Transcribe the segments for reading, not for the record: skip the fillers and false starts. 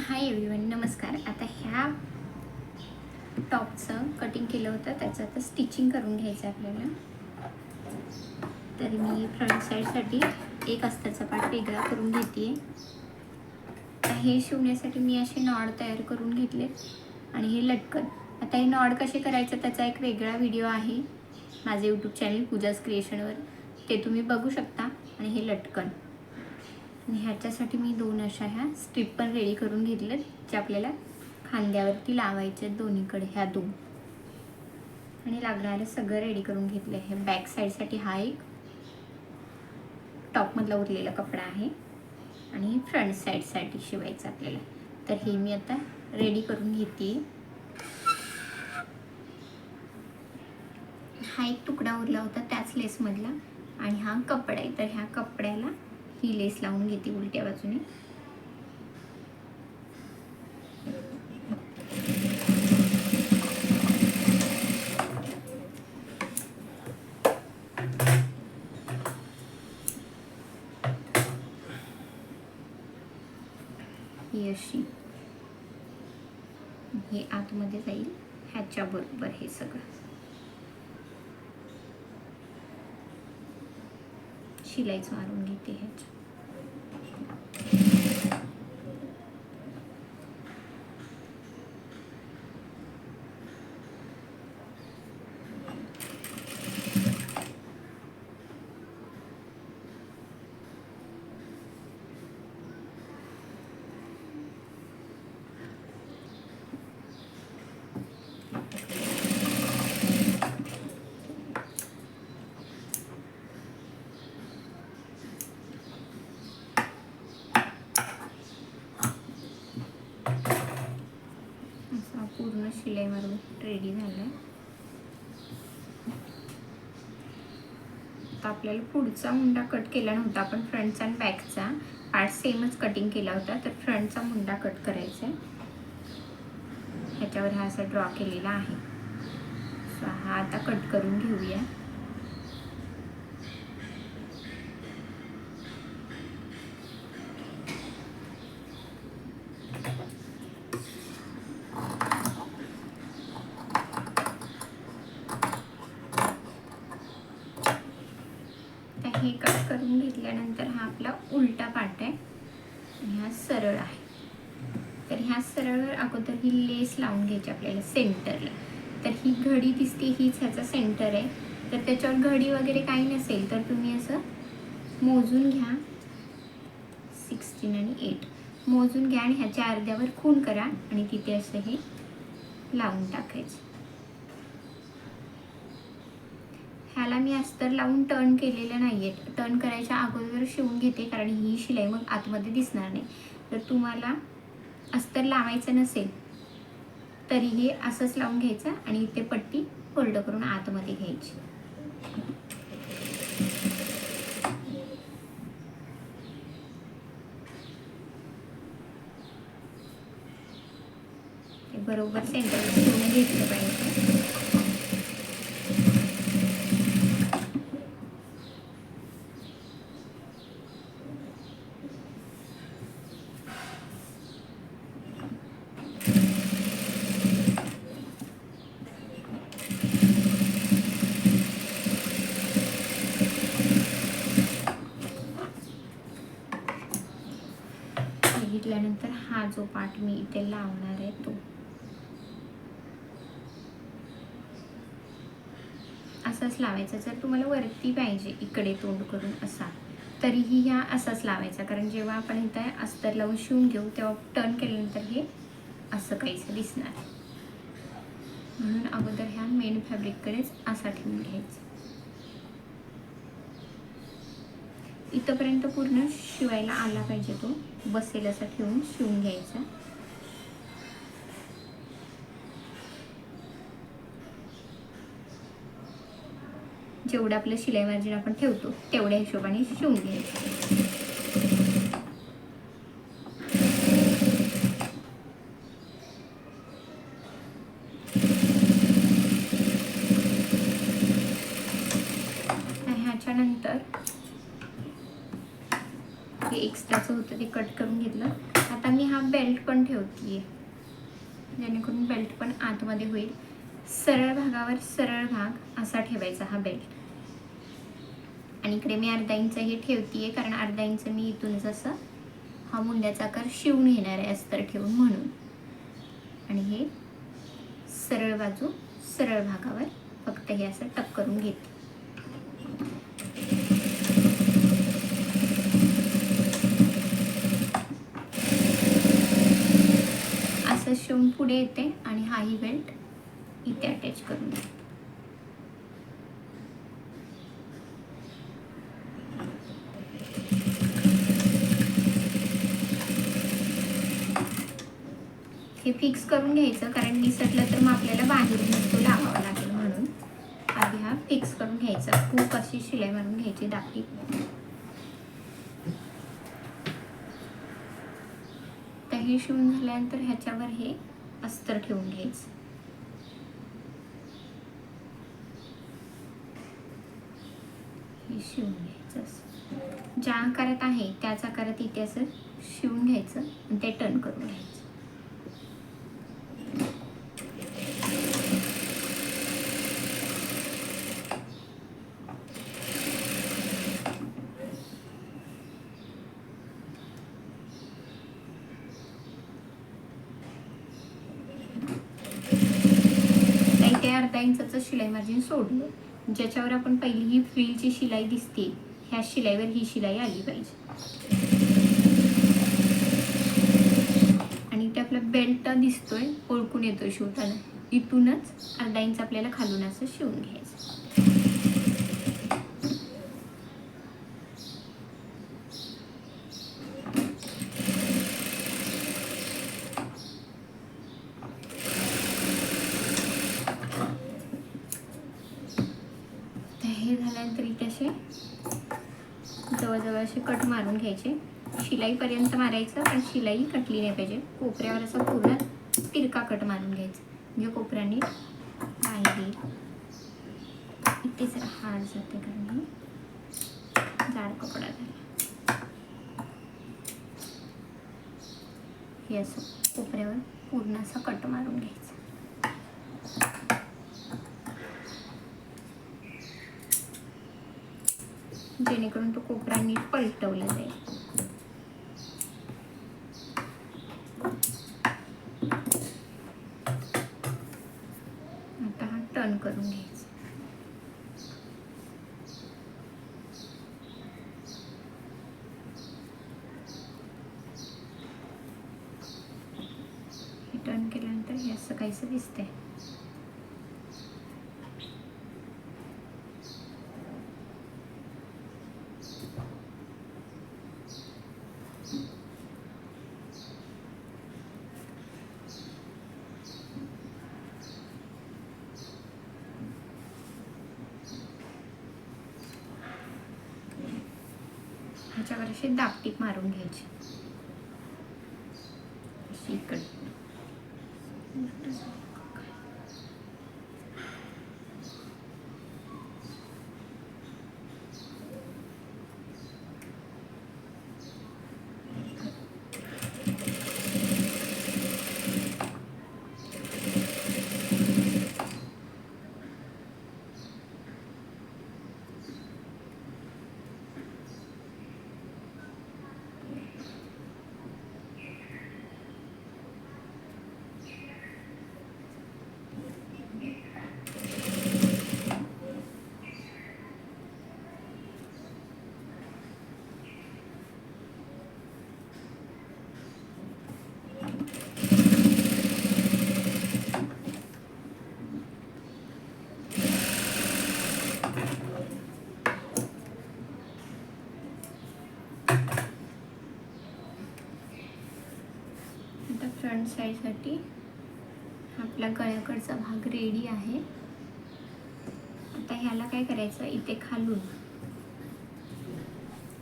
Hi everyone, नमस्कार. आता ह्या टॉपचं कटिंग केलं होतं, त्याचं आता स्टिचिंग करून घ्यायचं आहे आपल्याला. तर मी फ्रंट साईडसाठी एक अस्ताचा पार्ट वेगळा करून घेते आहे. आता हे शिवण्यासाठी मी असे नॉड तयार करून घेतले आणि हे लटकन. आता हे नॉड कसे करायचं त्याचा एक वेगळा व्हिडिओ आहे माझे यूट्यूब चॅनल पूजाज क्रिएशनवर, ते तुम्ही बघू शकता. आणि हे लटकन आणि ह्याच्यासाठी मी दोन अशा ह्या स्ट्रिप पण रेडी करून घेतल्यात, जे आपल्याला खांद्यावरती लावायचे आहेत दोन्हीकडे, ह्या दोन. आणि लागणारं सगळं रेडी करून घेतलं आहे. बॅक साईडसाठी हा एक टॉपमधला उरलेला कपडा आहे आणि फ्रंट साईडसाठी शिवायचं आपल्याला. तर हे मी आता रेडी करून घेते. हा एक तुकडा उरला होता त्याच लेसमधला आणि हा कपडा आहे, तर ह्या कपड्याला ही लेस लावून घेते उलट्या बाजूने. ही अशी, हे आतमध्ये जाईल ह्याच्या बरोबर. हे सगळं शिलाईच मारून घेते ह्याच्या. पूर्ण शिलाई मारून रेडी झालं आहे. आता आपल्याला पुढचा मुंडा कट केला नव्हता, आपण फ्रंटचा आणि बॅकचा पार्ट सेमच कटिंग केला होता, तर फ्रंटचा मुंडा कट करायचा आहे. ह्याच्यावर हा असा ड्रॉ केलेला आहे. सो हा आता कट करून घेऊया. हे कट करून घेतल्यानंतर हा आपला उलटा पार्ट आहे आणि हा सरळ आहे. तर ह्या सरळवर अगोदर ही लेस लावून घ्यायची आपल्याला सेंटरला. तर ही घडी दिसते, हीच ह्याचा सेंटर आहे. तर त्याच्यावर घडी वगैरे काही नसेल तर तुम्ही असं मोजून घ्या, 16 आणि 8 मोजून घ्या आणि ह्याच्या अर्ध्यावर खूण करा आणि तिथे असं हे लावून टाकायचं. ह्याला मी अस्तर लावून टर्न केलेलं नाही आहे. टर्न करायच्या अगोदर शिवून घेते, कारण ही शिलाई मग आतमध्ये दिसणार नाही. तर तुम्हाला अस्तर लावायचं नसेल तरीही असंच लावून घ्यायचं आणि इथे पट्टी फोल्ड करून आतमध्ये घ्यायची. बरोबर सेंटर शिवून घेतलं पाहिजे. घेतल्यानंतर हा जो पार्ट मी इथे लावणार आहे तो असाच लावायचा. जर तुम्हाला वरती पाहिजे इकडे तोंड करून असा, तरीही ह्या असाच लावायचा, कारण जेव्हा आपण इथं अस्तर लावून शिवून घेऊ तेव्हा टर्न केल्यानंतर हे असं काहीसं दिसणार. म्हणून अगोदर ह्या मेन फॅब्रिककडेच असा ठेवून घ्यायचा. इथंपर्यंत पूर्ण शिवायला आला पाहिजे, तो बसेल असा ठेवून शिवून घ्यायचा. जेवढं आपलं शिलाई मार्जिन आपण ठेवतो तेवढ्या हिशोबाने शिवून घ्यायचं. ह्याच्यानंतर हे एक्स्ट्राचं होतं ते कट करून घेतलं. आता मी हा बेल्ट पण ठेवतीये, जेणेकरून बेल्ट पण आतमध्ये होईल. सरळ भागावर सरळ भाग असा ठेवायचा हा बेल्ट. आणि इकडे मी अर्धा इंच हे ठेवतीये, कारण अर्धा इंच मी इथूनच असं हा मुंड्याचा आकार शिवून घेणार आहे अस्तर ठेवून म्हणून. आणि हे सरळ बाजू सरळ भागावर फक्त हे असं टक करून घेते. असं शिवून पुढे येते आणि हाही बेल्ट इथे अटॅच करून घेते. हे फिक्स करून घ्यायचं, कारण निसटलं तर मग आपल्याला बाहेरूनच तो लावावा लागेल, म्हणून आधी हा फिक्स करून घ्यायचा. खूप अशी शिलाई मारून घ्यायची दाखी. तर हे शिवून झाल्यानंतर ह्याच्यावर हे अस्तर ठेवून घ्यायचं. हे शिवून घ्यायचं, ज्या आकारात आहे त्याच आकारात इथे असं शिवून घ्यायचं आणि ते टर्न करून घ्यायचं. अर्धा इंचाचं शिलाई मार्जिन सोडलं, ज्याच्यावर आपण पहिली ही फ्रिलची शिलाई दिसते, ह्या शिलाईवर ही शिलाई आली पाहिजे. आणि ते आपला बेल्ट दिसतोय, ओळखून येतोय शिवताना, इथूनच अर्धा इंच आपल्याला खालून असं शिवून घ्यायचं. हे झाल्यानंतर इथे असे जवळजवळ असे कट मारून घ्यायचे. शिलाईपर्यंत मारायचं, पण शिलाई कटली नाही पाहिजे. कोपऱ्यावर असं पूर्ण तिरका कट मारून घ्यायचं, म्हणजे कोपऱ्याने बाहेर येईल. इथे जरा हाड जाते, कारण हे जाड कपडा झाला. हे असं कोपऱ्यावर पूर्ण असं कट मारून घ्यायचं, जेणेकरून तो कोपरा नीट पलटवला जाईल. आता हा टर्न करून घ्यायचा. हे टर्न केल्यानंतर हे असं काहीसं दिसतंय. ह्याच्यावर अशी दापटीप मारून घ्यायची, अशी इकडे. फ्रंट साईडसाठी आपला गळ्याकडचा भाग रेडी आहे. आता ह्याला काय करायचं, इथे खालून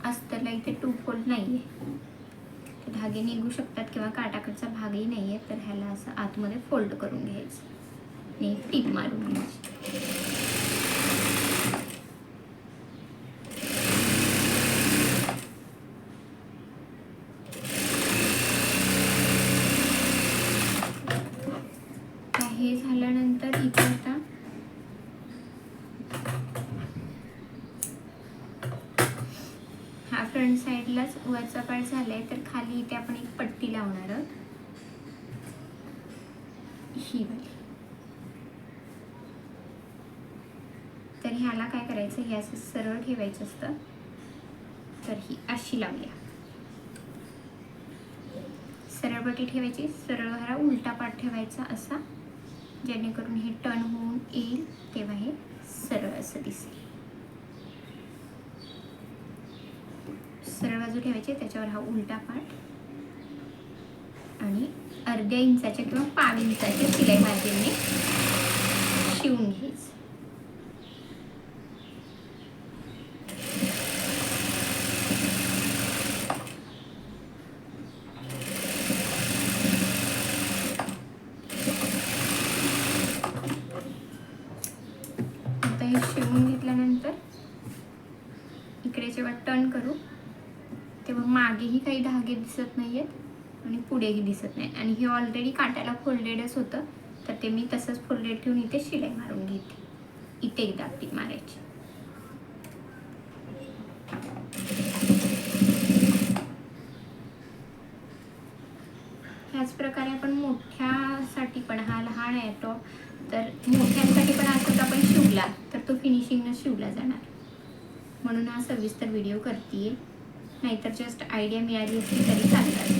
अस्तरला इथे टू फोल्ड नाही आहे, धागे निघू शकतात किंवा काटाकडचा भागही नाही आहे, तर ह्याला असं आतमध्ये फोल्ड करून घ्यायचं आणि टीप मारून घ्यायची. इथे आता हा फ्रंट साईडलाच वरचा पार्ट झालाय, तर खाली इथे आपण एक पट्टी लावणार आहोत, ही वाली. तर ह्याला काय करायचं, हे असं सरळ ठेवायचं असतं, तर ही अशी लावूया. सरळ पट्टी ठेवायची, सरळ हा उलटा पार्ट ठेवायचा असा, जेणेकरून हे टर्न होऊन येईल तेव्हा हे सरळ असं दिसेल. सरळ बाजू ठेवायची, त्याच्यावर हा उलटा पार्ट आणि अर्ध्या इंचाच्या किंवा पाव इंचाच्या शिलाई मार्जिनने शिवून घ्यायचं. आता हे शिवून घेतल्यानंतर इकडे जेव्हा टर्न करू तेव्हा मागेही काही धागे दिसत नाही आहेत आणि पुढेही दिसत नाही, आणि हे ऑलरेडी काटाला फोल्डेडच होतं, तर ते मी तसंच फोल्डेड ठेवून इथे शिलाई मारून घेते. इथे एकदा टीप मारायची. ह्याच प्रकारे आपण मोठ्यासाठी पण, हा लहान आहे टॉप, तर मोठ्यांसाठी पण असंच आपण शिवला तर तो फिनिशिंगनं शिवला जाणार, म्हणून हा सविस्तर व्हिडिओ करते. नाहीतर जस्ट आयडिया मिळाली असती तरी चालतं.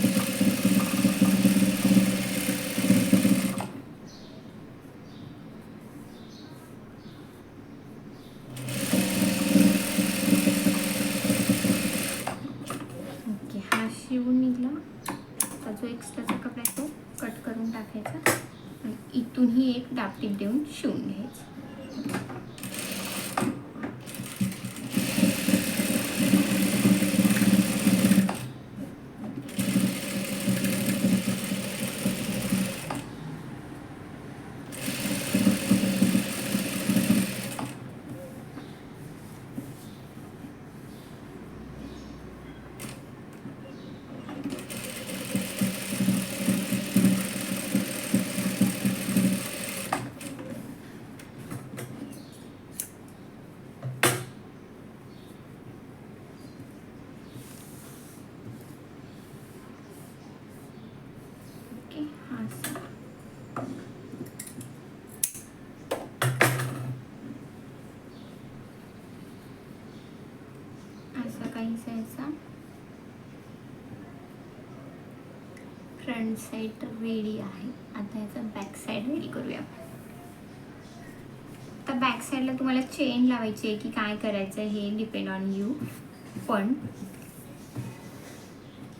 ओके, हा शिवून निघला. आता जो एक्स्ट्राचा कपडा आहे तो कट करून टाकायचा आणि इथूनही एक दाबटीप देऊन शिवून घ्यायचं. असा काहीसा याचा फ्रंट साईड रेडी आहे. आता याचा बॅक साईड रेडी करूया. आता बॅक साईडला तुम्हाला चेन लावायची आहे की काय करायचं हे डिपेंड ऑन यू, पण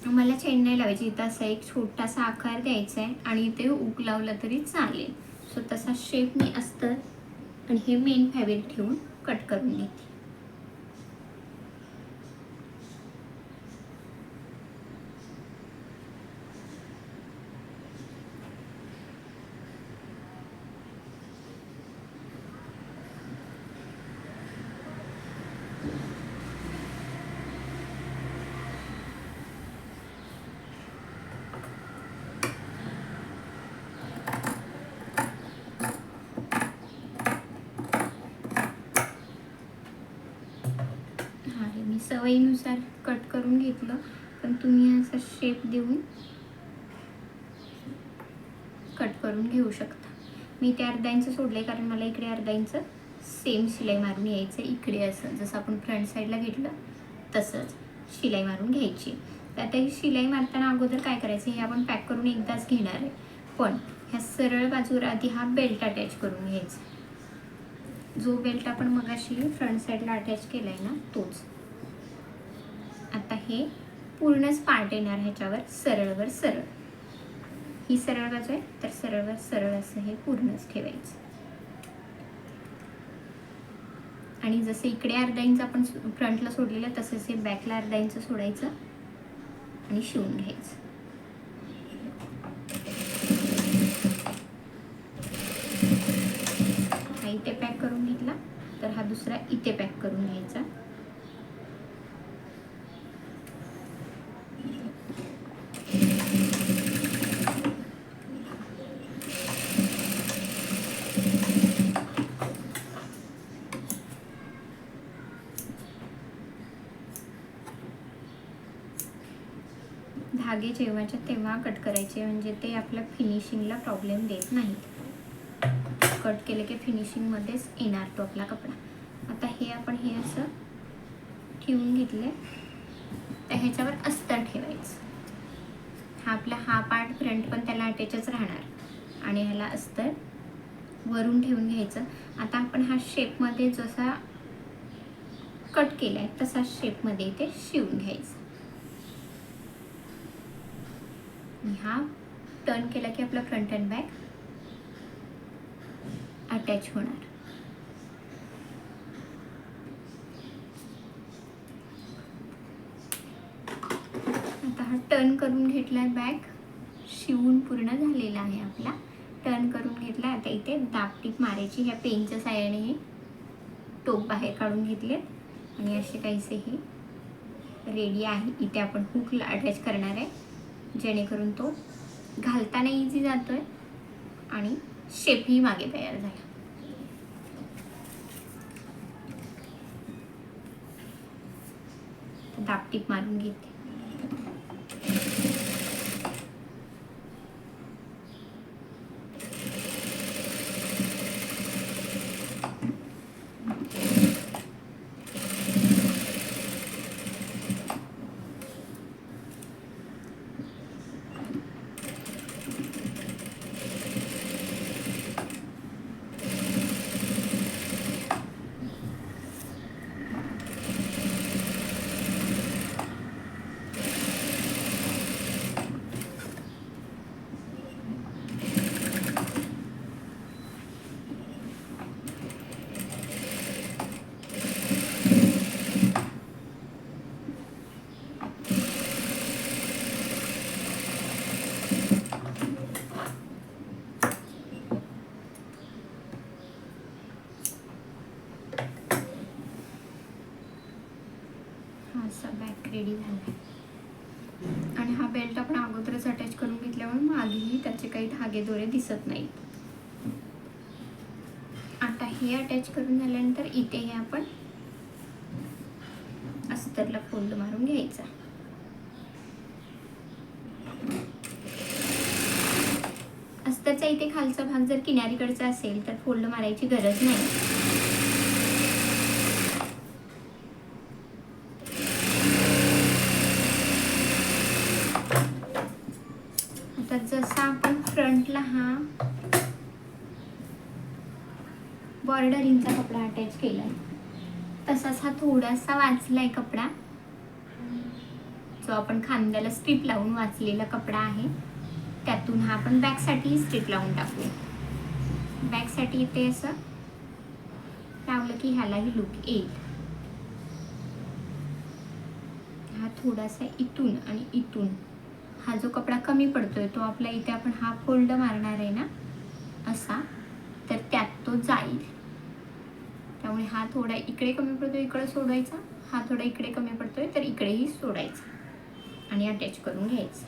मला चेन नाही लावायची. इथं असा एक छोटासा आकार द्यायचा आहे आणि इथे हुक लावला तरी चालेल. सो तसा शेप मी अस्तर आणि हे मेन फॅब्रिक ठेवून कट करून घेते. सवयीनुसार कट करून घेतलं, पण तुम्ही असा शेप देऊन कट करून घेऊ शकता. मी ते अर्धा इंच सोडले कारण मला इकडे अर्धा इंच सेम शिलाई मारून यायचं. इकडे असं जसं आपण फ्रंट साईडला घेतलं तसंच शिलाई मारून घ्यायची. तर आता ही शिलाई मारताना अगोदर काय करायचं, हे आपण पॅक करून एकदाच घेणार आहे, पण ह्या सरळ बाजूवर आधी हा बेल्ट अटॅच करून घ्यायचा. जो बेल्ट आपण मगाशी फ्रंट साईडला अटॅच केला आहे ना तोच. आता हे पूर्णच पार्ट येणार ह्याच्यावर सरळवर सरळ. ही सरळ बाजू आहे तर सरळवर सरळ असं हे पूर्णच ठेवायचं. आणि जसं इकडे अर्धा इंच आपण फ्रंटला सोडलेलं तसंच हे बॅकला अर्धा इंच सोडायचं आणि शिवून घ्यायचं. हा इथे पॅक करून घेतला तर हा दुसरा इथे पॅक करून घ्यायचा. धागे जेव्हाच्या तेव्हा कट करायचे, म्हणजे ते आपल्या फिनिशिंगला प्रॉब्लेम देत नाहीत. कट केले की फिनिशिंगमध्येच येणार तो आपला कपडा. आता हे आपण हे असं ठेवून घेतले, तर ह्याच्यावर अस्तर ठेवायचं. हा आपला हा पार्ट फ्रंट पण त्याला अटॅचच राहणार आणि ह्याला अस्तर वरून ठेवून घ्यायचं. आता आपण हा शेपमध्ये जसा कट केलाय तसा शेपमध्ये इथे शिवून घ्यायचा. हा टर्न केला की आपला फ्रंट अँड बॅक अटॅच होणार. आता हा टर्न करून घेतलाय, बॅक शिवून पूर्ण झालेला आहे आपला. टर्न करून घेतला. आता इथे दाबटीप मारायची. ह्या पेनच्या साह्याने हे टोक बाहेर काढून घेतले आणि असे काहीसे हे रेडी आहे. इथे आपण हुकला अटॅच करणार आहे, जेणेकरून तो घालताना इझी जातोय आणि शेपही मागे तयार झाला. दाबटीप मारून घेते. हा असा बॅक रेडी झाला आणि हा बेल्ट आपण अगोदरच अटॅच करून घेतल्यामुळे मागेही त्याचे काही धागे दोरे दिसत नाही. आता हे अटॅच करून झाल्यानंतर इथे हे आपण अस्तरला फोल्ड मारून घ्यायचा. अस्तरचा इथे खालचा भाग जर किनारीकडचा असेल तर फोल्ड मारायची गरज नाही. आता जसा आपण फ्रंटला हा बॉर्डरिंगचा कपडा अटॅच केलाय, तसाच हा थोडासा वाचलाय कपडा, जो आपण खांद्याला स्ट्रीप लावून वाचलेला कपडा आहे. त्यातून हा आपण बॅकसाठी स्ट्रीप लावून टाकूया. बॅकसाठी इथे असं लावलं की ह्यालाही लुक येईल. हा थोडासा इथून आणि इथून हा जो कपडा कमी पडतोय तो आपला इथे आपण हा फोल्ड मारणार आहे ना असा, तर त्यात तो जाईल. त्यामुळे हा थोडा इकडे कमी पडतोय, इकडे सोडायचा. हा थोडा इकडे कमी पडतोय तर इकडेही सोडायचा आणि अटॅच करून घ्यायचा.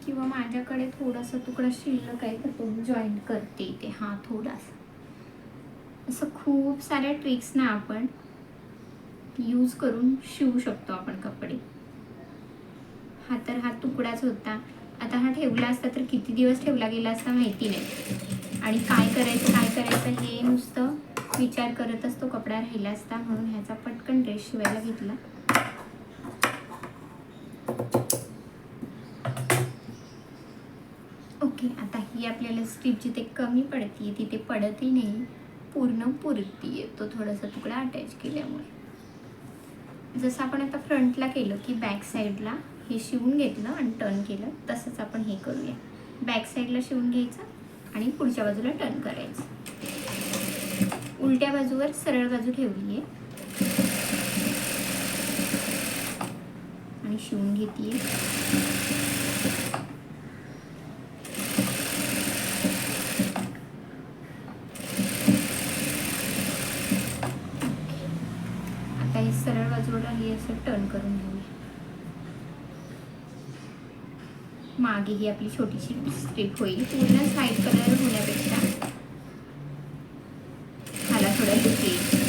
किंवा माझ्याकडे थोडासा तुकडा शिल्लक आहे तर तो जॉईंट करते इथे. हा थोडासा असं खूप साऱ्या ट्रिक्स ना आपण यूज करून शिवू शकतो आपण कपडे. हा तर हा तुकडाच होता. आता हा ठेवला असता तर किती दिवस ठेवला गेला असता माहिती नाही, आणि काय करायचं हे नुसतं विचार करतच तो कपडा राहिला असता. म्हणून ह्याचा पटकन ड्रेस शिवायला घेतला. ओके, आता ही आपल्याला स्ट्रीप जिथे कमी पडतीये तिथे पडतही नाही, पूर्ण पुरतीये तो थोडासा तुकडा अटॅच केल्यामुळे. जसं आपण आता फ्रंटला केलं की बॅक साईडला हे शिवून घेतलं आणि टर्न केलं, तसंच आपण हे करूया. बॅक साईडला शिवून घ्यायचं आणि पुढच्या बाजूला टर्न करायचं. उलट्या बाजूवर सरळ बाजू ठेवली आहे आणि शिवून घेतीये. आता हे सरळ बाजूला हे असं टर्न करून घेऊया. मागे ही आपली छोटीशी स्ट्रीप होईल. पूर्ण साईड कलर होण्यापेक्षा ह्याला थोडा लुक येईल.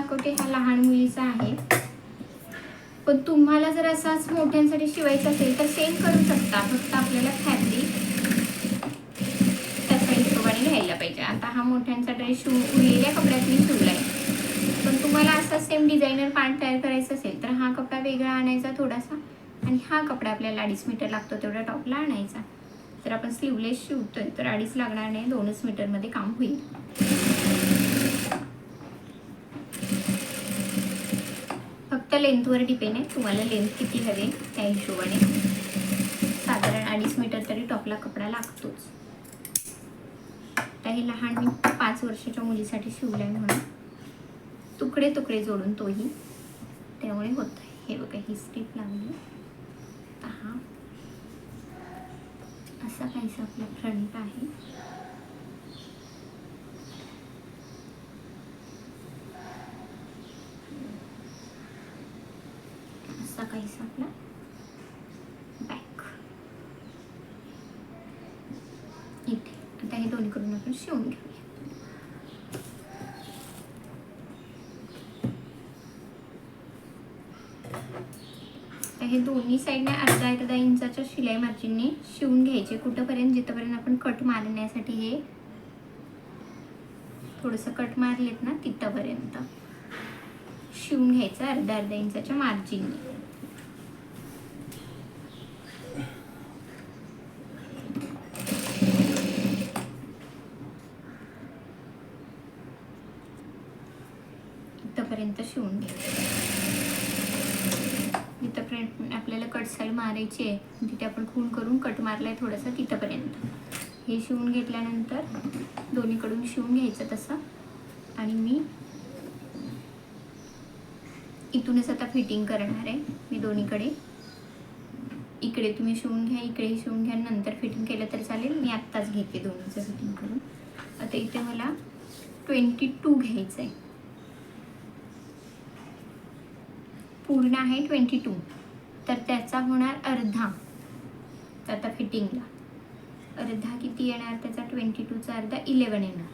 दाखवते हा लहान मुलीचा आहे, पण तुम्हाला जर असाच मोठ्यांसाठी शिवायचा असेल तर सेम करू शकता, फक्त आपल्याला फॅब्रिक त्याच्या हिशोबाने घ्यायला पाहिजे. आता हा मोठ्यांचा ड्रेस उरलेल्या कपड्यात मी शिवलाय, पण तुम्हाला असा सेम डिझायनर पॅन्ट तयार करायचं असेल तर हा कपडा वेगळा आणायचा थोडासा, आणि हा कपडा आपल्याला 2.5 मीटर लागतो तेवढा टॉपला आणायचा. तर आपण स्लीवलेस शिवतोय तर 2.5 लागणार नाही, 2च मीटरमध्ये काम होईल. फक्त लेंथवर डिपेंड आहे, तुम्हाला लेंथ किती हवे त्या हिशोबाने. साधारण 2.5 मीटर तरी टॉपला कपडा लागतोच. आता हे लहान मी 5 वर्षाच्या मुलीसाठी शिवलंय म्हणून तुकडे तुकडे जोडून तोही, त्यामुळे होत आहे. हे बघा ही स्ट्रीप लागली. हा असा काहीसा आपला फ्रंट आहे. असा काहीसा आपला बॅक इथे. आता हे दोन्ही करून आपण शिवून घेऊया. हे दोन्ही साईडने अर्धा इंचाच्या शिलाई मार्जिनने शिवून घ्यायचे. कुठंपर्यंत? जिथपर्यंत आपण कट मारण्यासाठी हे थोडंसं कट मारलेत ना तिथपर्यंत शिवून घ्यायचं अर्धा इंचाच्या मार्जिनने. इथपर्यंत शिवून घ्यायचं. इथपर्यंत आपल्याला कट साईड मारायची आहे, तिथे आपण खून करून कट मारलाय थोडासा तिथपर्यंत. हे शिवून घेतल्यानंतर दोन्हीकडून शिवून घ्यायचं तसं. आणि मी इथूनच आता फिटिंग करणार आहे. मी दोन्हीकडे, इकडे तुम्ही शिवून घ्या, इकडे शिवून घ्या, नंतर फिटिंग केलं तरी चालेल. मी आत्ताच घेते दोन्हीचं फिटिंग करून. आता इथे मला 22 घ्यायचं आहे. पूर्ण आहे 22, तर त्याचा होणार अर्धा. आता फिटिंगला अर्धा किती येणार त्याचा? 22चा अर्धा 11 येणार.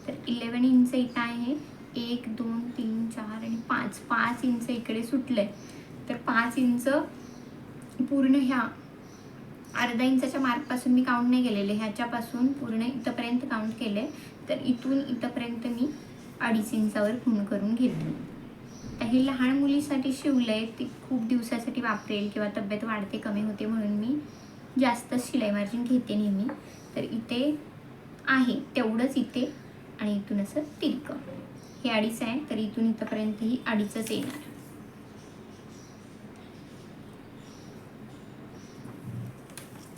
तर 11 इंच इथं आहे. 1 2 3 4 आणि 5 इंच इकडे सुटलंय. तर 5 इंच पूर्ण ह्या अर्धा इंचाच्या मार्कपासून मी काउंट नाही केलेले, ह्याच्यापासून पूर्ण इथंपर्यंत काउंट केले. तर इथून इथंपर्यंत मी 2.5 इंचावर खूण करून घेतली. हे लहान मुलीसाठी शिवलंय, ती खूप दिवसासाठी वापरेल किंवा तब्येत वाढते कमी होते म्हणून मी जास्त शिलाई मार्जिन घेते नेहमी. तर इथे आहे तेवढंच इथे, आणि इथून असं तिरकं. हे 2.5 आहे, तर इथून इथंपर्यंत ही 2.5च येणार.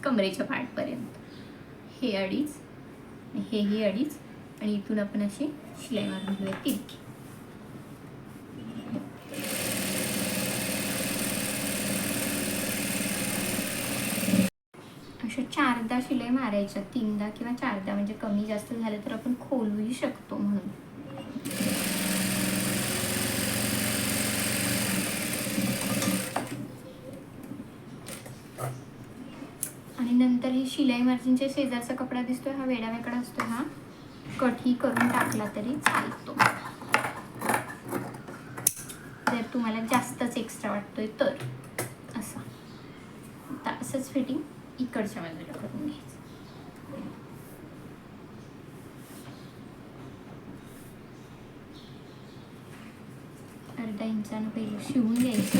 कमरेच्या पार्टपर्यंत हे 2.5, हेही 2.5, आणि इथून आपण अशी शिलाई मारून घेऊया तिरकी. अशा 4दा शिलाई मारायच्या, 3दा किंवा 4दा, म्हणजे कमी जास्त झालं तर आपण खोलूही शकतो म्हणून. आणि नंतर हे शिलाई मार्जिनच्या शेजारचा कपडा दिसतोय, हा वेडावेकडा असतो, हा कटही करून टाकला तरी चालतो जर तुम्हाला जास्तच एक्स्ट्रा वाटतोय तर. असा आता असंच फिटिंग इकडच्या बाजूला करून घ्यायचं. अर्धा इंचानं पहिलं शिवून घ्यायचं.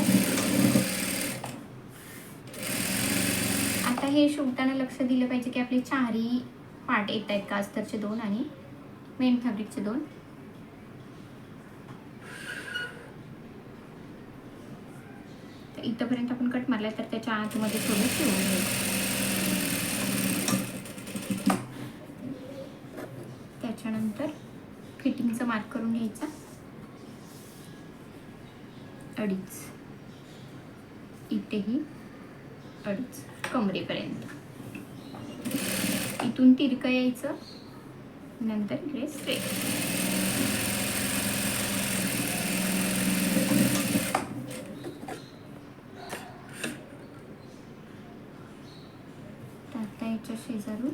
आता हे शिवताना लक्ष दिलं पाहिजे की आपले चारही पार्ट येत आहेत का, अस्तरचे 2 आणि मेन फॅब्रिकचे 2. तर इथंपर्यंत आपण कट मारला, तर त्याच्या आतमध्ये थोडं शिवून घ्यायचं. त्याच्यानंतर फिटिंगचं मार्क करून घ्यायचा 2.5, इथेही 2.5 कमरेपर्यंत. इथून तिरकं यायचं, नंतर इकडे स्ट्रेट. आता याच्या शेजारून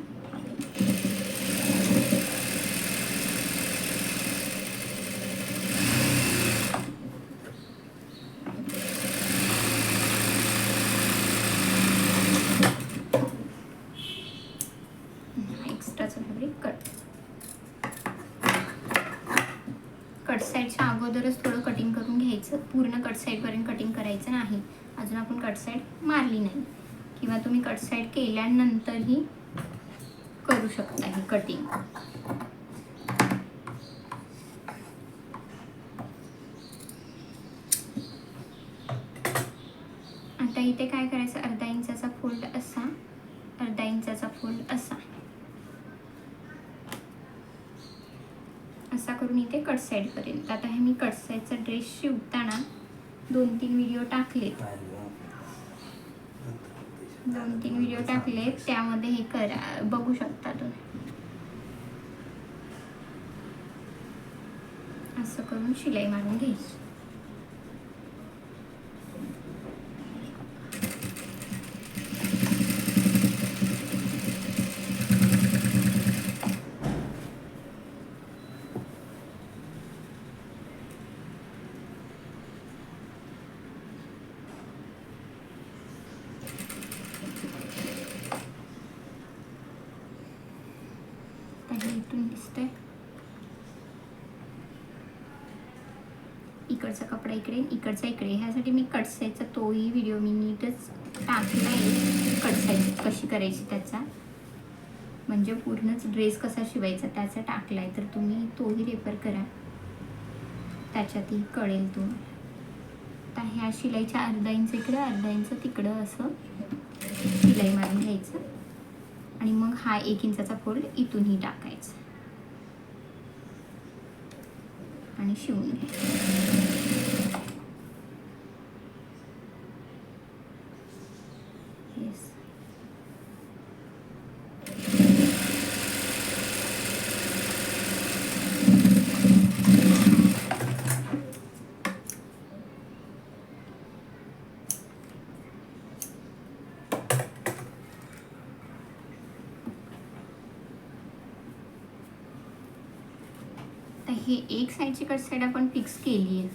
साईडच्या अगोदरच थोडं कटिंग करून घ्यायचं. पूर्ण कट साईडपर्यंत कटिंग करायचं नाही, अजून आपण कट साईड मारली नाही. किंवा तुम्ही कट साईड केल्यानंतरही करू शकता ही कटिंग. आता इथे काय करायचं, अर्धा इंचाचा फोल्ड असा, अर्धा इंचाचा फोल्ड असा, असा करून इथे कट साईडपर्यंत. आता हे मी कट साईडचा ड्रेस शिवताना 2-3 व्हिडिओ टाकले, 2-3 व्हिडिओ टाकले, त्यामध्ये हे करा, बघू शकता तुम्ही. असं करून शिलाई मारून घ्यायची. इथून दिसतंय, इकडचा कपडा इकडे, इकडचा इकडे. ह्यासाठी मी कट साईजचा तोही व्हिडिओ मी नीटच टाकला आहे, कट साईज कशी करायची त्याचा, म्हणजे पूर्णच ड्रेस कसा शिवायचा त्याचा टाकला आहे, तर तुम्ही तोही रेफर करा, त्याच्यातही कळेल तुम्हाला. आता ह्या शिलाईच्या अर्धा इंच इकडं, अर्धा इंच तिकडं असं शिलाई मारून घ्यायचं. आणि मग हा 1 इंचाचा फोल्ड इथूनही टाकायचा आणि शिवून घ्यायचं. तर हे एक साईडची कट साईड आपण फिक्स केली आहे.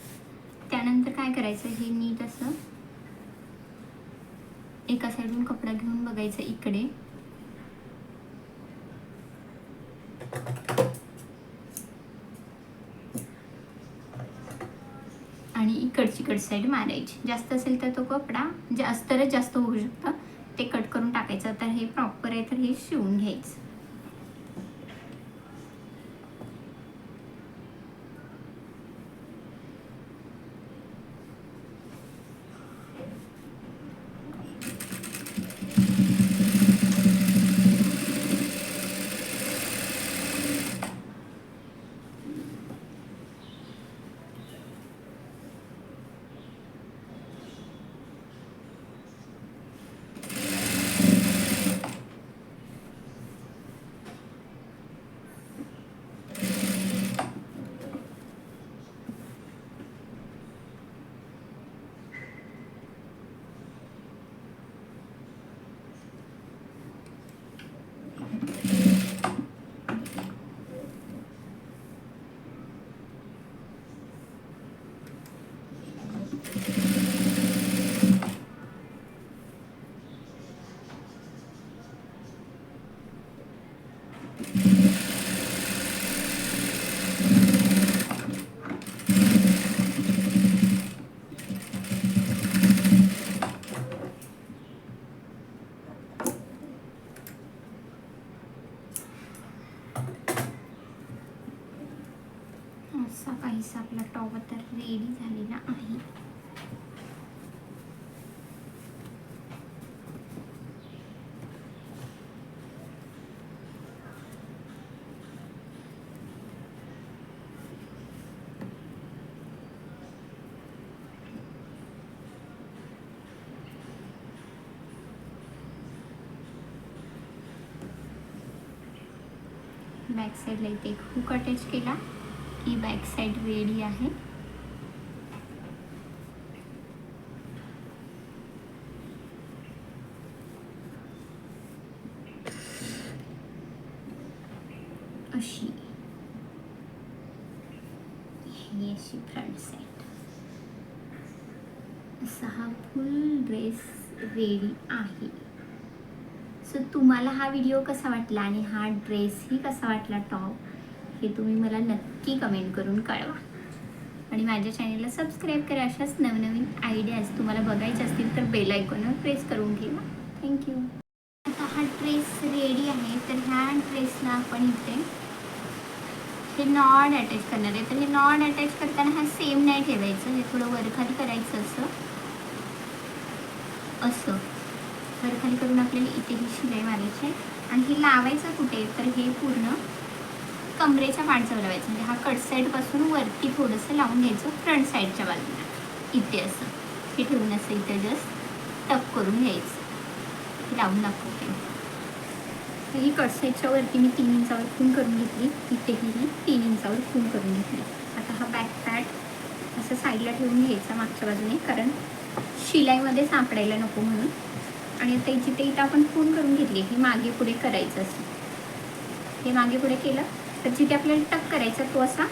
त्यानंतर काय करायचं, हे नीट असं एका साईडून कपडा घेऊन बघायचं इकडे, आणि इकडची कट साईड मारायची. जास्त असेल तर तो कपडा, म्हणजे अस्तरच जास्त होऊ शकतं, ते कट करून टाकायचं. तर हे प्रॉपर आहे, तर हे शिवून घ्यायचं. असा काहीसा आपला टॉप आता रेडी झालेला आहे. बॅक साईडला इथे एक हुक अटॅच केला की बॅक साईड रेडी आहे. अशी ही अशी फ्रंट साईड. असा हा फुल ड्रेस रेडी आहे. सो तुम्हाला हा व्हिडिओ कसा वाटला आणि हा ड्रेसही कसा वाटला, टॉप, हे तुम्ही मला नक्की कमेंट करून कळवा. आणि माझ्या चॅनलला सबस्क्राईब करा. अशाच नवनवीन आयडियाज तुम्हाला बघायचे असतील तर बेल आयकॉनवर प्रेस करून ठेवा. थँक्यू. आता हा ड्रेस रेडी आहे. तर ह्या ड्रेसला आपण इथे हे नॉड अटॅच करणार आहे. तर हे नॉड अटॅच करताना हा सेम नाही ठेवायचं, हे थोडं वरखाली करायचं असं वरखाली करून आपल्याला इथे ही शिलाई मारायची आहे. आणि हे लावायचं कुठे, तर हे पूर्ण कमरेच्या पाठजवळ लावायचं. म्हणजे हा कट साईडपासून वरती थोडंसं लावून घ्यायचं फ्रंट साईडच्या बाजूला इथे असं हे ठेवून असं इथे जस्ट टक करून घ्यायचं. हे लावून दाखवते. ही कट साईडच्या वरती मी 3 इंचावर खून करून घेतली. इथेही मी 3 इंचावर खून करून घेतली. आता हा बॅक पॅड असं साईडला ठेवून घ्यायचा मागच्या बाजूने, कारण शिलाईमध्ये सापडायला नको म्हणून. आणि आता जिथे इथं आपण खून करून घेतली हे मागे पुढे करायचं असं. हे मागे पुढे केलं तर जिथे आपल्याला टक करायचा तो असा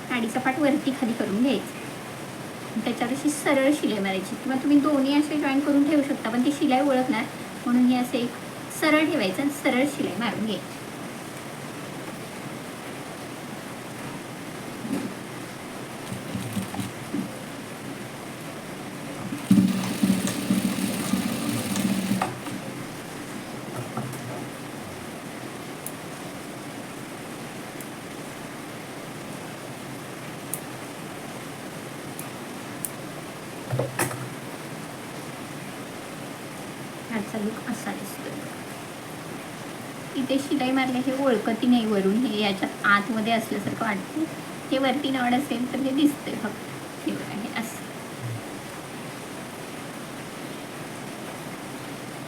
साडीचा पाठ वरती खाली करून घ्यायचा. त्याच्यावर अशी सरळ शिलाई मारायची, किंवा तुम्ही दोन्ही असे जॉईन करून ठेवू शकता, पण ती शिलाई ओळखणार म्हणून हे असे एक सरळ ठेवायचं आणि सरळ शिलाई मारून घ्यायची. ह्याचा लुक असा दिसतो. इथे शिलाई मारले हे ओळखती नाही वरून, हे याच्यात आतमध्ये असल्यासारखं वाटतं. हे वरती नॉड असेल तर हे दिसतंय फक्त. हे बघा हे असं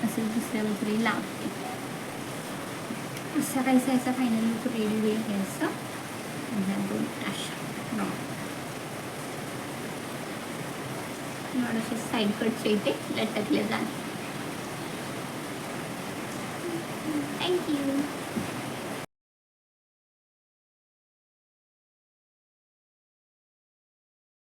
असं दुसऱ्या बाजूला लावते. असं काहीसा याचा फायनल लुक रेडी होईल. हे असं दोन अशा नॉड असे साईड कटच्या इथे लटकले जाणार. Thank you.